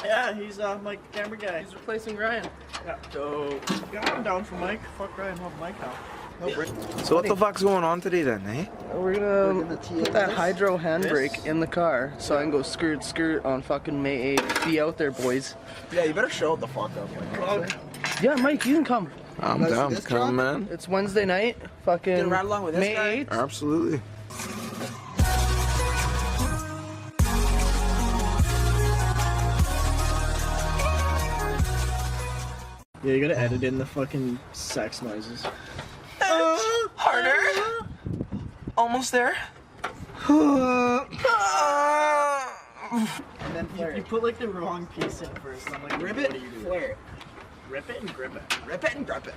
Yeah, he's my camera guy. He's replacing Ryan. Yeah. So, got him down for Mike. Fuck Ryan, help Mike out. So what the fuck's going on today then, eh? We're gonna put that hydro handbrake in the car so I can go skirt on fucking May 8th. Be out there, boys. Yeah, you better show the fuck up. Yeah, Mike, you can come. I'm down. Come, man. It's Wednesday night. Fucking ride along with this May guy? 8th. Absolutely. Yeah, you gotta edit in the fucking sex noises. Harder. Almost there. And then you put like the wrong piece in first. And I'm like, Rip what it, do you do? flare it. Rip it and grip it. Rip it and grip it.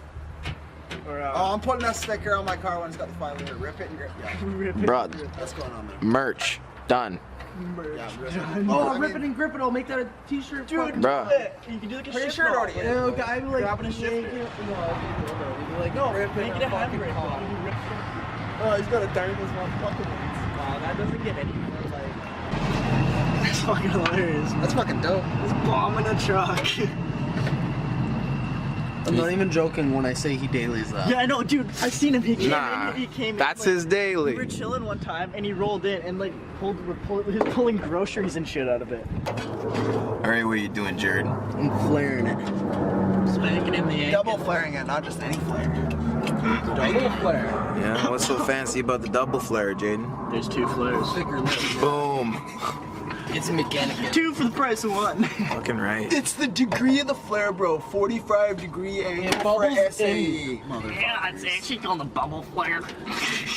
Or, Oh, I'm putting a sticker on my car when it's got the 5 liter. Rip it and grip it. Yeah. rip it. Bruh, What's going on there? merch. Done. Yeah, rip it. Oh, rip it and grip it. I'll make that a t-shirt. Dude, Bruh. do it. You can do like a Put your shift shirt roll. already in. Yeah, okay, I'm like Grabbing a shifter. No, like, no, Rip it make in it a a fucking handbrake. car. You rip it. Oh, he's got a dime as one fucking ones. Wow, that doesn't get any more like. That's fucking hilarious. That's fucking dope. This bomb in a truck. I'm not even joking when I say he dailies that. Yeah, I know, dude. I seen him. He came Nah, in. He came that's in, like, his daily. We were chilling one time, and he rolled in and like he was pulling groceries and shit out of it. Alright, what are you doing, Jared? I'm flaring it. Spanking in the ankle. Double flaring it, not just any flare. Double flare. Yeah, what's so fancy about the double flare, Jaden? There's 2 flares. Thicker lips. Boom. It's mechanical. 2 for the price of 1. Fucking right. It's the degree of the flare, bro. 45-degree angle for bubbles SAE. Yeah, it's actually called a bubble flare.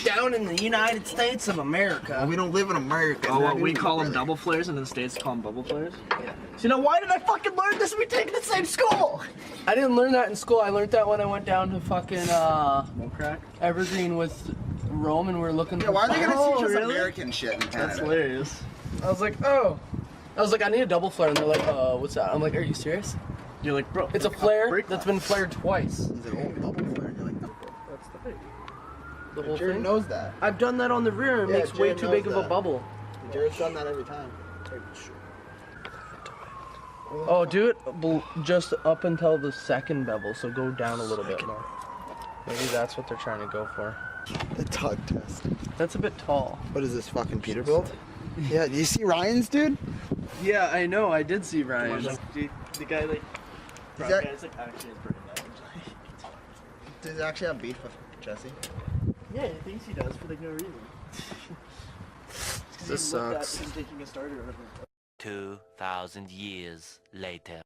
Down in the United States of America. We don't live in America. Oh, what we call them double flares, and in the States call them bubble flares? Yeah. So now why did I fucking learn this? We take the same school! I didn't learn that in school. I learned that when I went down to fucking Crack? Evergreen with Rome and we were looking Yeah, for. why are they gonna Oh, teach us really? American shit in That's Canada? hilarious. I was like, oh. I was like, I need a double flare, and they're like, what's that? I'm like, are you serious? You're like, bro. It's a flare break that's been flared twice. He's like, oh, double flare. And you're like, no. That's the thing. The whole Jared thing. knows that. I've done that on the rear. It Yeah, makes way Jared too knows big of a that. bubble. Jared's done that every time. Oh, do it just up until the second bevel, so go down a little bit more. Maybe that's what they're trying to go for. The tug test. That's a bit tall. What is this, fucking Peterbilt? Yeah, do you see Ryan's, dude? Yeah, I know. I did see Ryan. The guy, like, Is that- guy's like actually is pretty bad. Does he actually have beef with Jesse? Yeah, he thinks he does for like no reason. This sucks. Him taking a starter out of it. 2,000 years later.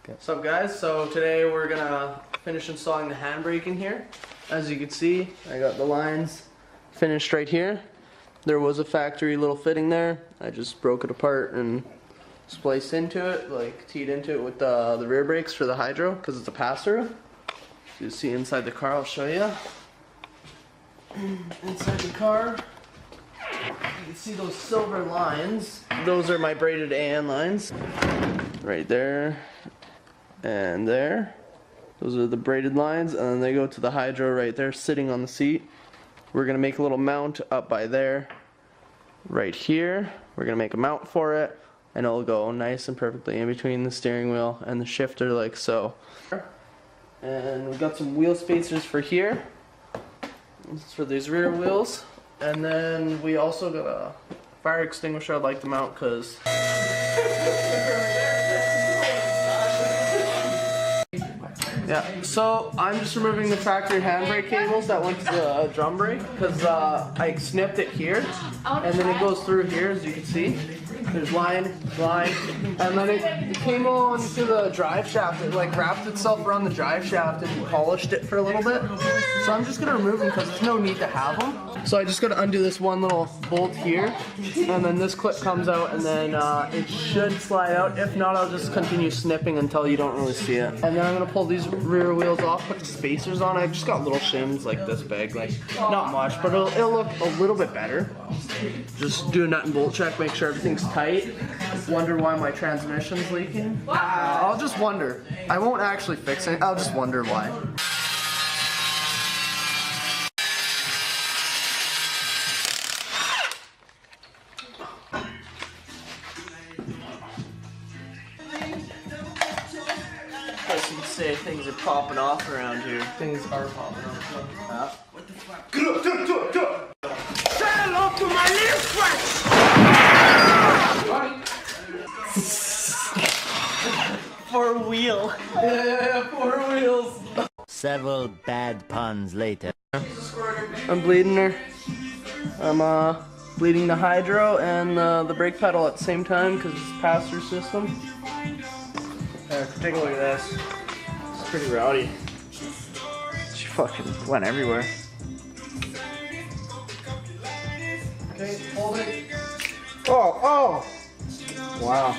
What's up, guys? So today we're gonna finish installing the handbrake in here. As you can see, I got the lines finished right here. There was a factory little fitting there. I just broke it apart and spliced into it, like teed into it with the rear brakes for the hydro, because it's a pass-through. You see inside the car, I'll show you. Inside the car, you can see those silver lines. Those are my braided AN lines. Right there and there. Those are the braided lines, and then they go to the hydro right there sitting on the seat. We're gonna make a little mount up by there, right here. We're gonna make a mount for it, and it'll go nice and perfectly in between the steering wheel and the shifter, like so. And we've got some wheel spacers for here. This is for these rear wheels. And then we also got a fire extinguisher I'd like to mount, because yeah, so I'm just removing the factory handbrake cables that went to the drum brake, because I snipped it here, and then it goes through here, as you can see. There's line, and then it came on to the drive shaft. It like wrapped itself around the drive shaft and polished it for a little bit. So I'm just gonna remove them because there's no need to have them. So I just gotta undo this one little bolt here, and then this clip comes out, and then it should slide out. If not, I'll just continue snipping until you don't really see it. And then I'm gonna pull these rear wheels off, put the spacers on. I've just got little shims like this big, like not much, but it'll look a little bit better. Just do a nut and bolt check, make sure everything's tight. Wonder why my transmission's leaking. I'll just wonder. I won't actually fix it. I'll just wonder why. say things are popping off around here. Things are popping up. What the fuck? Get up! Say hello to my little friend! For a wheel. Yeah, 4 wheels. Several bad puns later. I'm bleeding her. I'm bleeding the hydro and the brake pedal at the same time because it's a pass-through system. Take a look at this. It's pretty rowdy. She fucking went everywhere. Okay, hold it. Oh! Wow.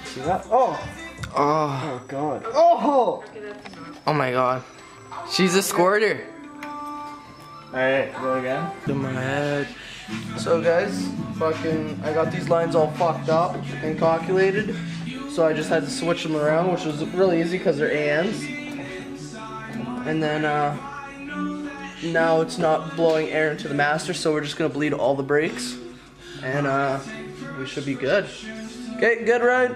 See that? Oh god. Oh! Oh my god. She's a squirter. Alright, go again. To my head. So guys, I got these lines all fucked up and calculated. So I just had to switch them around, which was really easy because they're ANs. And then now it's not blowing air into the master, so we're just gonna bleed all the brakes. And we should be good. Okay, good ride.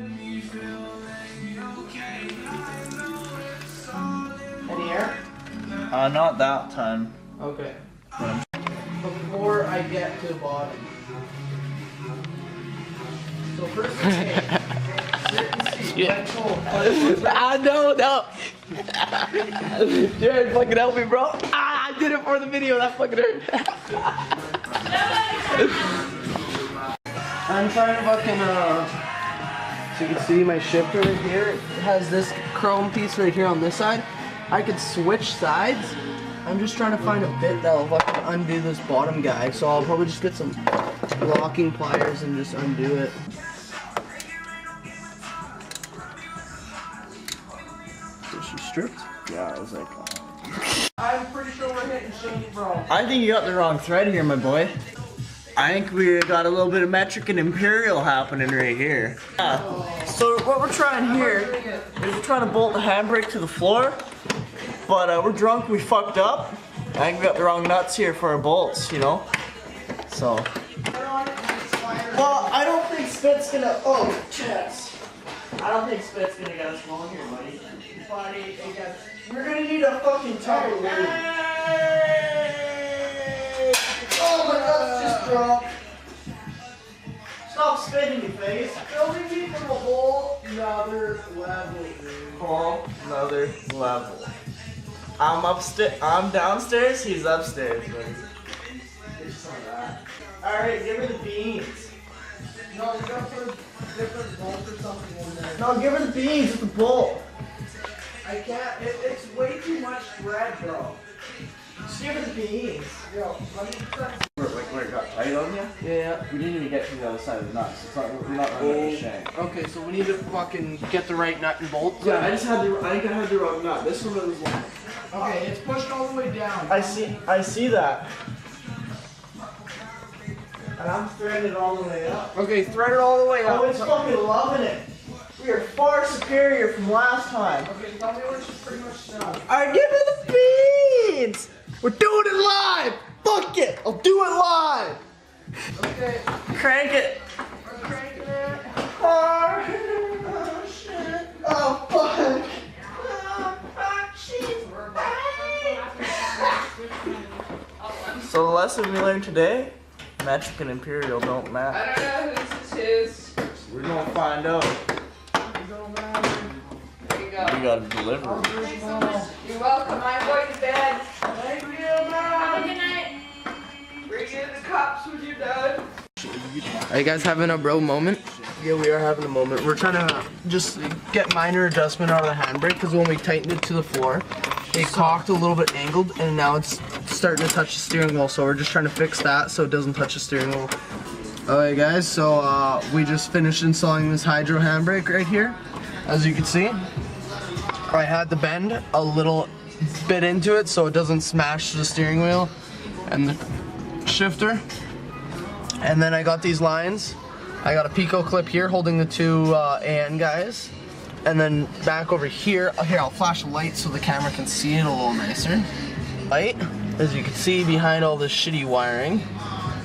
Any air? Not that time. Okay. Before I get to the bottom. So first thing, sit and see. Yeah. I know, no. Jared, fucking help me, bro. Ah, I did it for the video. That fucking hurt. I'm trying to fucking, so you can see my shifter right here. It has this chrome piece right here on this side. I could switch sides. I'm just trying to find a bit that'll fucking undo this bottom guy. So I'll probably just get some locking pliers and just undo it. Is she stripped? Yeah, I was like... I'm pretty sure we're hitting shady, bro. I think you got the wrong thread here, my boy. I think we got a little bit of metric and imperial happening right here. Yeah. So what we're trying here is we're trying to bolt the handbrake to the floor, but we're drunk, we fucked up. I think we got the wrong nuts here for our bolts, you know? So. Well, I don't think Spit's gonna, oh, chest. I don't think Spit's gonna get us going here, buddy. We're gonna need a fucking tire load. Oh my god, it's just dropped. Stop spitting, you face. Filming me from a whole nother level, dude. Whole another level. I'm downstairs, he's upstairs, buddy. Alright, give her the beans. No, we gotta put a different bolt or something in there. No, give her the beans with the bolt. I can't, it's way too much thread, bro. Just give her the beans. Yo, let me try. Wait, got tight on you? Yeah. We didn't even get to the other side of the nuts. It's not, we're not running the shank. Okay, so we need to fucking get the right nut and bolt. Yeah, I think I had the wrong nut. This one was long. Okay, it's pushed all the way down. I see that. And I'm threading it all the way up. Okay, thread it all the way up. Oh, it's fucking loving it. We are far superior from last time. Okay, tell me when she's pretty much done. Alright, give her the beans! We're doing it live! Fuck it! I'll do it live! Okay, Crank it! I'm cranking it. Oh, shit. Oh, fuck. So the lesson we learned today, metric and imperial don't match. I don't know whose is his. We're gonna find out. There you go. We gotta deliver. You're welcome. I'm going to bed. Thank you, man. Have a good night. Bring in the cops when you're done. Are you guys having a bro moment? Yeah, we are having a moment. We're trying to just get minor adjustment out of the handbrake because when we tightened it to the floor, it cocked a little bit angled and now it's starting to touch the steering wheel. So we're just trying to fix that so it doesn't touch the steering wheel. Alright guys, so we just finished installing this hydro handbrake right here. As you can see, I had to bend a little bit into it so it doesn't smash the steering wheel and the shifter. And then I got these lines. I got a Pico clip here holding the two AN guys. And then back over here, I'll flash a light so the camera can see it a little nicer. Light, as you can see behind all this shitty wiring,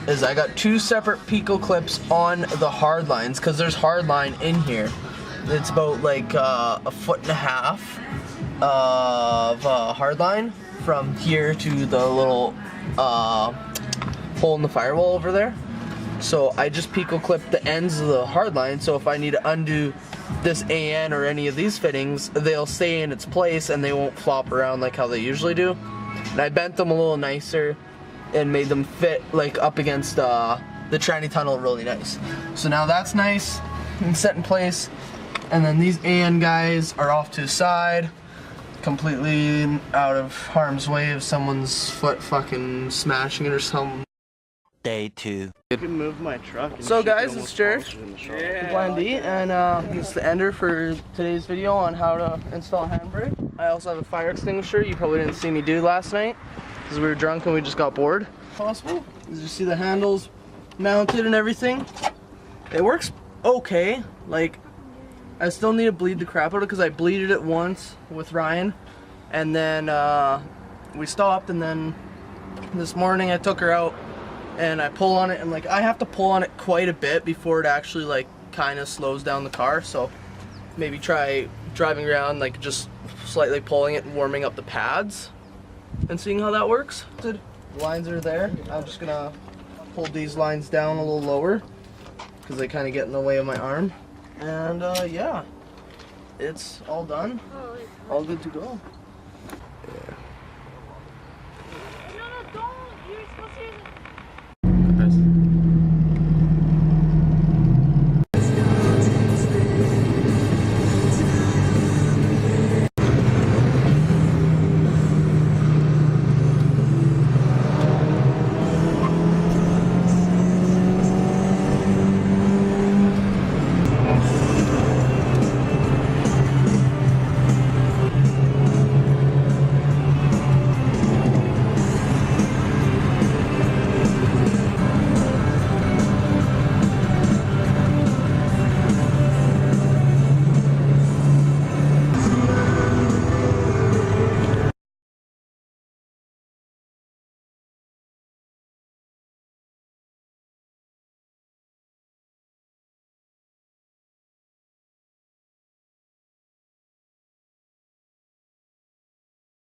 is I got two separate Pico clips on the hard lines because there's hard line in here. It's about like 1.5 feet of hardline from here to the little hole in the firewall over there. So I just pico clip the ends of the hardline, so if I need to undo this AN or any of these fittings, they'll stay in its place and they won't flop around like how they usually do. And I bent them a little nicer and made them fit like up against the tranny tunnel really nice. So now that's nice and set in place. And then these AN guys are off to the side, completely out of harm's way of someone's foot fucking smashing it or something. Day 2. You can move my truck. So guys, it's Jared, Plan D, and it's the ender for today's video on how to install a handbrake. I also have a fire extinguisher you probably didn't see me do last night because we were drunk and we just got bored. Possible. As you see the handles mounted and everything. It works okay. Like, I still need to bleed the crap out of it because I bleeded it once with Ryan, and then we stopped, and then this morning I took her out and I pull on it, and like I have to pull on it quite a bit before it actually like kind of slows down the car. So maybe try driving around like just slightly pulling it and warming up the pads and seeing how that works. The lines are there. I'm just gonna hold these lines down a little lower because they kind of get in the way of my arm. And yeah, it's all done, all good to go.